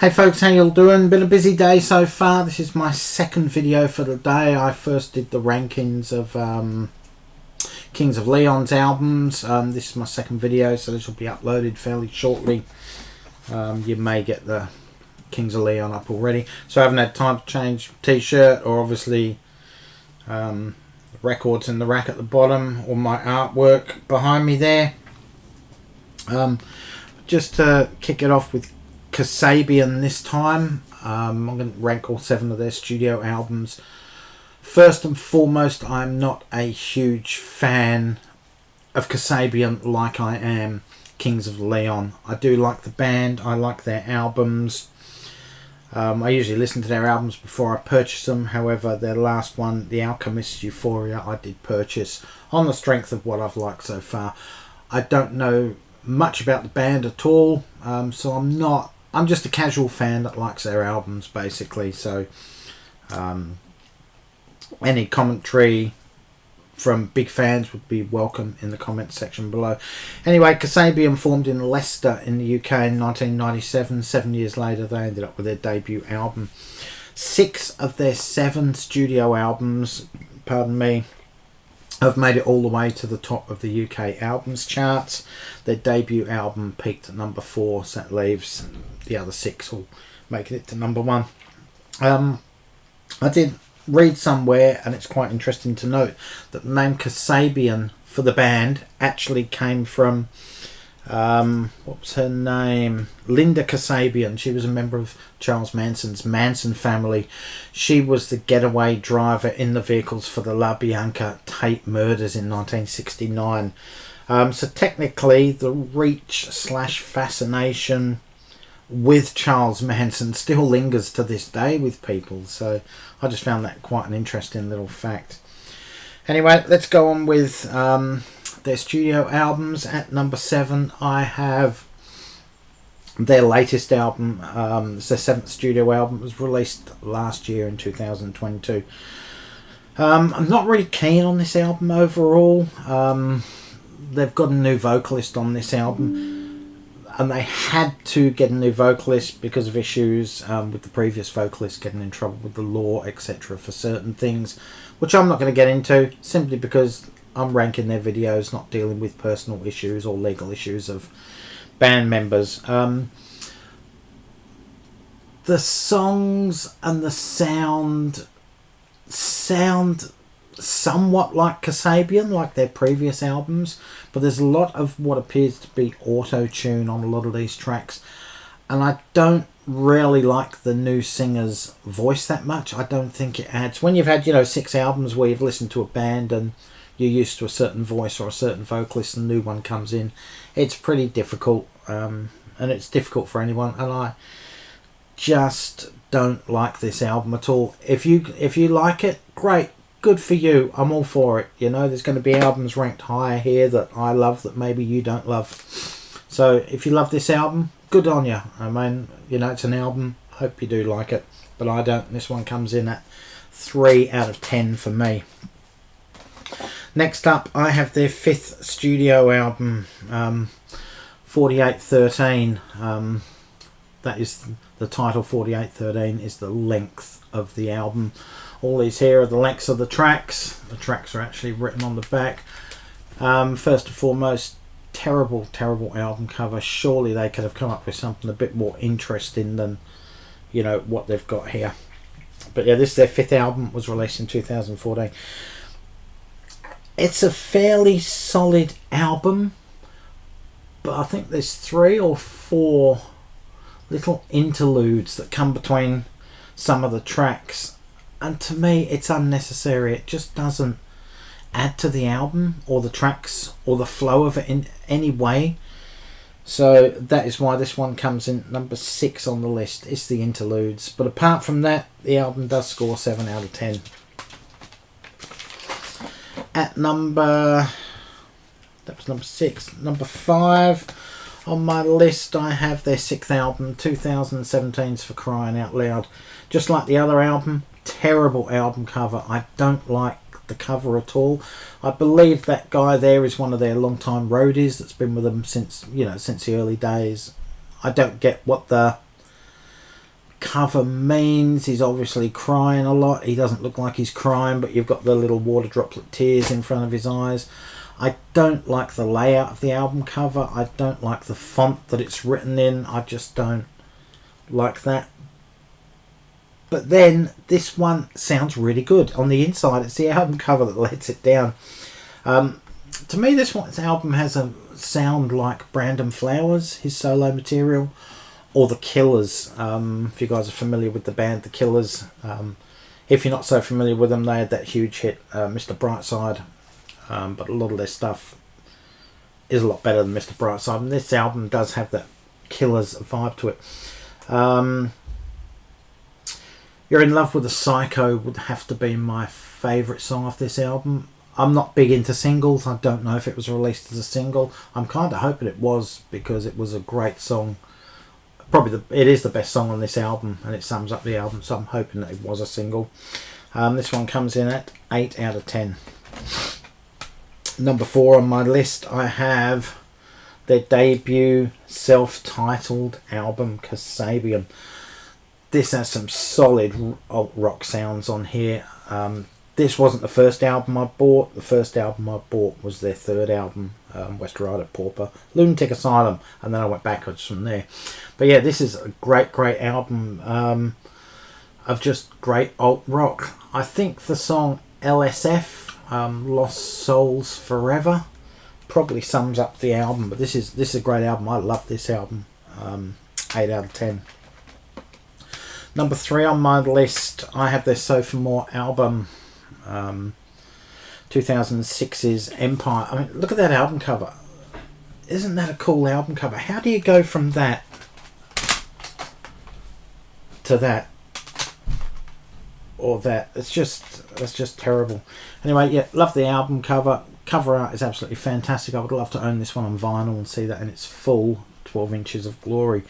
Hey folks, how you all doing? Been a busy day so far. This is my second video for the day. I first did the rankings of Kings of Leon's albums. This is my second video, so this will be uploaded fairly shortly. You may get the Kings of Leon up already. So I haven't had time to change t-shirt or obviously records in the rack at the bottom or my artwork behind me there. Just to kick it off with Kasabian this time. I'm going to rank all 7 of their studio albums. First and foremost, I'm not a huge fan of Kasabian like I am Kings of Leon. I do like the band, I like their albums. I usually listen to their albums before I purchase them. However, their last one, The Alchemist's Euphoria, I did purchase on the strength of what I've liked so far. I don't know much about the band at all, so I'm just a casual fan that likes their albums basically. So any commentary from big fans would be welcome in the comments section below. Anyway, Kasabian formed in Leicester in the UK in 1997. 7 years later they ended up with their debut album. 6 of their 7 studio albums, pardon me, have made it all the way to the top of the UK albums charts. Their debut album peaked at number 4, so that leaves the other 6 will make it to number 1. I did read somewhere, and it's quite interesting to note, that the name Kasabian for the band actually came from what was her name? Linda Kasabian. She was a member of Charles Manson's Manson family. She was the getaway driver in the vehicles for the La Bianca Tate murders in 1969. So technically the reach / fascination with Charles Manson still lingers to this day with people. So I just found that quite an interesting little fact. Anyway, let's go on with their studio albums. At number 7 I have their latest album. It's their 7th studio album. It was released last year in 2022. I'm not really keen on this album overall. They've got a new vocalist on this album, and they had to get a new vocalist because of issues with the previous vocalist getting in trouble with the law, etc. for certain things, which I'm not going to get into, simply because I'm ranking their videos, not dealing with personal issues or legal issues of band members. The songs and the sound somewhat like Kasabian, like their previous albums, but there's a lot of what appears to be auto-tune on a lot of these tracks, and I don't really like the new singer's voice that much. I don't think it adds, when you've had 6 albums where you've listened to a band and you're used to a certain voice or a certain vocalist, and a new one comes in, it's pretty difficult, and it's difficult for anyone, and I just don't like this album at all. If you like it, great, good for you, I'm all for it. There's going to be albums ranked higher here that I love that maybe you don't love. So if you love this album, good on you. I mean, it's an album, hope you do like it, but I don't. This one comes in at 3 out of 10 for me. Next up, I have their 5th studio album, 4813. That is the title. 4813 is the length of the album. All these here are the lengths of the tracks. The tracks are actually written on the back. First and foremost, terrible album cover. Surely they could have come up with something a bit more interesting than what they've got here. But yeah, this is their 5th album. It was released in 2014. It's a fairly solid album, but I think there's 3 or 4 little interludes that come between some of the tracks, and to me it's unnecessary. It just doesn't add to the album or the tracks or the flow of it in any way. So that is why this one comes in number 6 on the list. It's the interludes, but apart from that, the album does score 7 out of 10. At number 6. Number 5 on my list, I have their 6th album, 2017's For Crying Out Loud. Just like the other album, terrible album cover. I don't like the cover at all. I believe that guy there is one of their long-time roadies that's been with them since the early days. I don't get what the cover means. He's obviously crying a lot. He doesn't look like he's crying, but you've got the little water droplet tears in front of his eyes. I don't like the layout of the album cover. I don't like the font that it's written in. I just don't like that. But then this one sounds really good. On the inside, it's the album cover that lets it down. To me, this album has a sound like Brandon Flowers, his solo material, or The Killers. If you guys are familiar with the band The Killers, if you're not so familiar with them, they had that huge hit, Mr. Brightside. But a lot of their stuff is a lot better than Mr. Brightside, and this album does have that Killers vibe to it. You're in Love with a Psycho would have to be my favourite song off this album. I'm not big into singles. I don't know if it was released as a single. I'm kind of hoping it was, because it was a great song. Probably it is the best song on this album, and it sums up the album, so I'm hoping that it was a single. This one comes in at 8 out of 10. Number 4 on my list, I have their debut self-titled album, Kasabian. This has some solid alt rock sounds on here. This wasn't the first album I bought. The first album I bought was their third album, West Rider Pauper, Lunatic Asylum, and then I went backwards from there. But yeah, this is a great album of just great alt rock. I think the song LSF, Lost Souls Forever, probably sums up the album. But this is a great album. I love this album. 8 out of 10. Number 3 on my list, I have their Sophomore album, 2006's Empire. I mean, look at that album cover. Isn't that a cool album cover? How do you go from that to that or that? That's just terrible. Anyway, yeah, love the album cover. Cover art is absolutely fantastic. I would love to own this one on vinyl and see that in its full 12 inches of glory.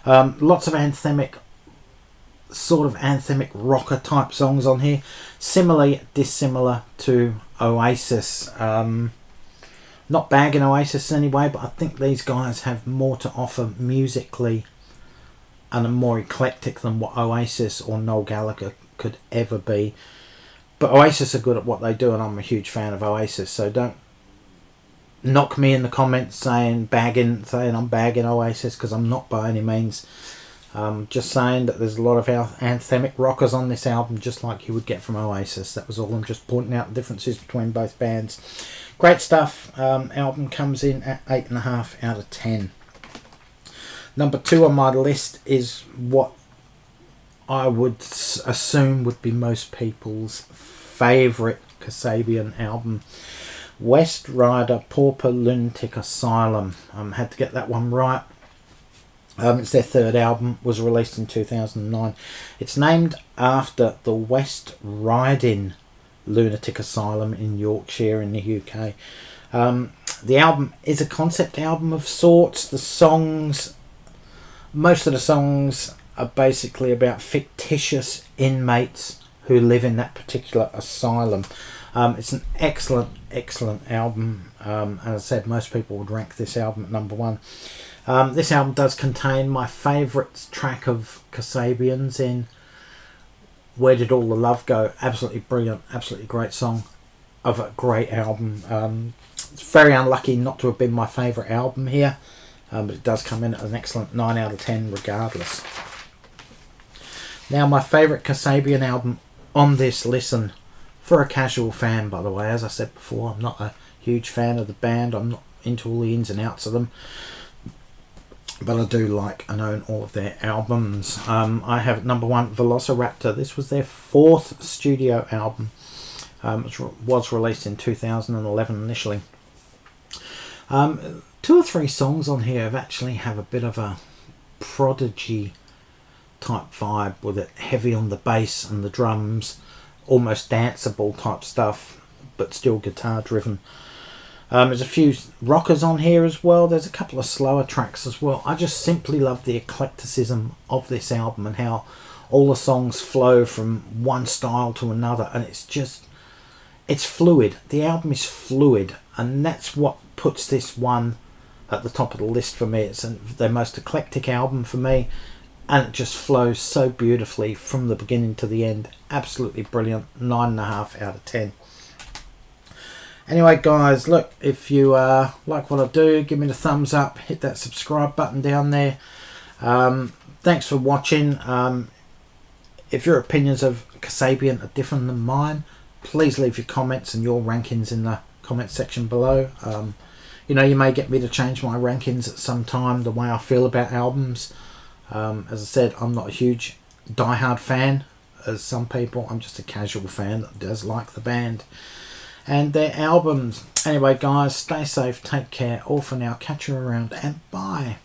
Lots of anthemic rocker type songs on here, dissimilar to Oasis. Not bagging Oasis anyway, but I think these guys have more to offer musically and are more eclectic than what Oasis or Noel Gallagher could ever be. But Oasis are good at what they do, and I'm a huge fan of Oasis, so don't knock me in the comments saying I'm bagging Oasis, because I'm not by any means. Just saying that there's a lot of anthemic rockers on this album, just like you would get from Oasis. That was all. I'm just pointing out the differences between both bands. Great stuff. Album comes in at 8.5 out of 10. Number 2 on my list is what I would assume would be most people's favourite Kasabian album, West Rider Pauper Lunatic Asylum. Had to get that one right. It's their third album, was released in 2009. It's named after the West Riding Lunatic Asylum in Yorkshire in the UK. The album is a concept album of sorts. Most of the songs are basically about fictitious inmates who live in that particular asylum. It's an excellent album. As I said, most people would rank this album at number 1. This album does contain my favourite track of Kasabian's in Where Did All the Love Go? Absolutely brilliant, absolutely great song of a great album. It's very unlucky not to have been my favourite album here, but it does come in at an excellent 9 out of 10 regardless. Now, my favourite Kasabian album on this listen, for a casual fan by the way, as I said before, I'm not a huge fan of the band, I'm not into all the ins and outs of them, but I do like and own all of their albums. I have at number 1 Velociraptor. This was their 4th studio album, which was released in 2011 initially. 2 or 3 songs on here have a bit of a Prodigy type vibe with it, heavy on the bass and the drums, almost danceable type stuff, but still guitar driven. There's a few rockers on here as well. There's a couple of slower tracks as well. I just simply love the eclecticism of this album and how all the songs flow from one style to another, and it's fluid. The album is fluid, and that's what puts this one at the top of the list for me. It's their most eclectic album for me. and it just flows so beautifully from the beginning to the end. Absolutely brilliant. 9.5 out of 10. Anyway, guys, look, if you like what I do, give me the thumbs up, hit that subscribe button down there. Thanks for watching. If your opinions of Kasabian are different than mine, please leave your comments and your rankings in the comment section below. You know, you may get me to change my rankings at some time, the way I feel about albums. As I said, I'm not a huge diehard fan as some people. I'm just a casual fan that does like the band and their albums. Anyway, guys, stay safe, take care. All for now. Catch you around, and bye.